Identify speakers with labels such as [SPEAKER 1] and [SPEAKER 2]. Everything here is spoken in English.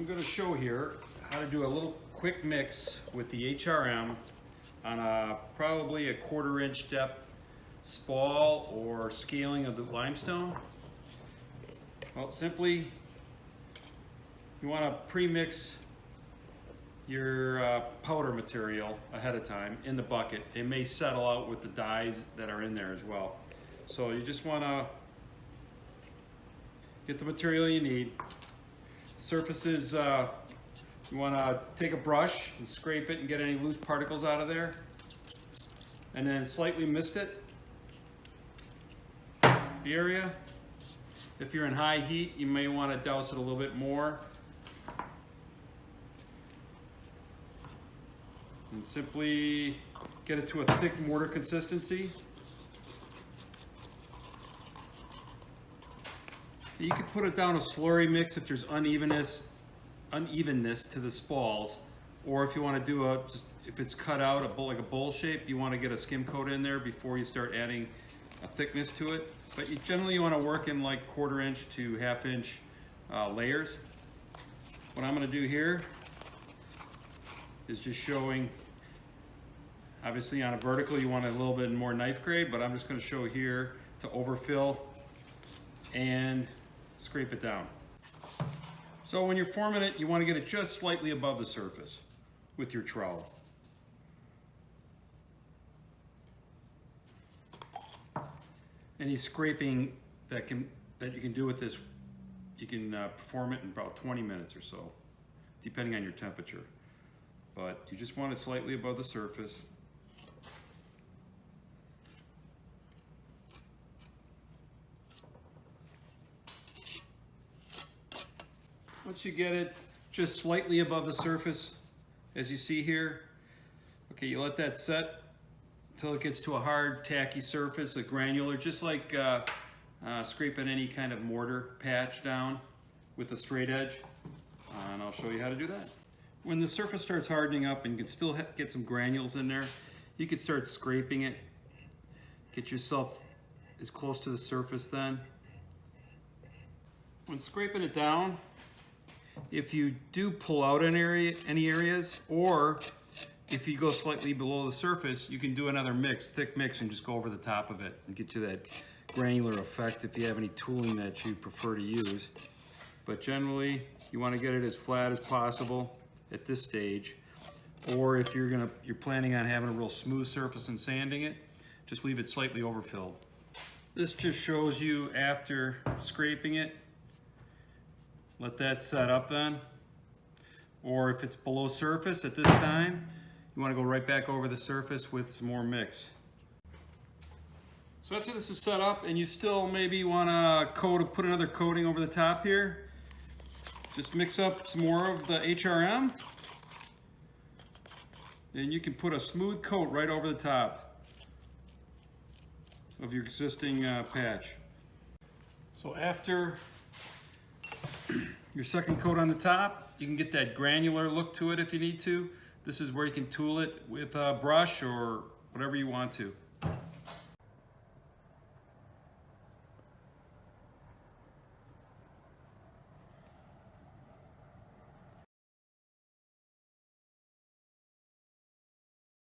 [SPEAKER 1] going to show here how to do a little quick mix with the HRM on probably a 1/4 inch depth spall or scaling of the limestone. Well, simply you want to pre-mix your powder material ahead of time in the bucket. It may settle out with the dyes that are in there as well. So you just want to get the material you need. Surfaces, you want to take a brush and scrape it and get any loose particles out of there, and then slightly mist it, the area. If you're in high heat, you may want to douse it a little bit more. And simply get it to a thick mortar consistency. You could put it down a slurry mix if there's unevenness to the spalls, or if you want to do if it's cut out like a bowl shape, you want to get a skim coat in there before you start adding a thickness to it. But you generally want to work in like 1/4 inch to 1/2 inch layers. What I'm going to do here is just showing, obviously on a vertical you want a little bit more knife grade, but I'm just going to show here to overfill and scrape it down. So when you're forming it, you want to get it just slightly above the surface with your trowel. Any scraping that you can do with this, you can perform it in about 20 minutes or so, depending on your temperature. But you just want it slightly above the surface. Once you get it just slightly above the surface, as you see here, okay, you let that set until it gets to a hard, tacky surface, a granular, just like scraping any kind of mortar patch down with a straight edge. And I'll show you how to do that. When the surface starts hardening up and you can still get some granules in there, you can start scraping it. Get yourself as close to the surface then. When scraping it down, if you do pull out any areas, or if you go slightly below the surface, you can do another mix, thick mix, and just go over the top of it and get you that granular effect if you have any tooling that you prefer to use. But generally, you want to get it as flat as possible at this stage. Or if you're planning on having a real smooth surface and sanding it, just leave it slightly overfilled. This just shows you after scraping it. Let that set up then. Or if it's below surface at this time, you want to go right back over the surface with some more mix. So after this is set up and you still maybe want to put another coating over the top here, just mix up some more of the HRM and you can put a smooth coat right over the top of your existing patch. So after your second coat on the top, you can get that granular look to it if you need to. This is where you can tool it with a brush or whatever you want to.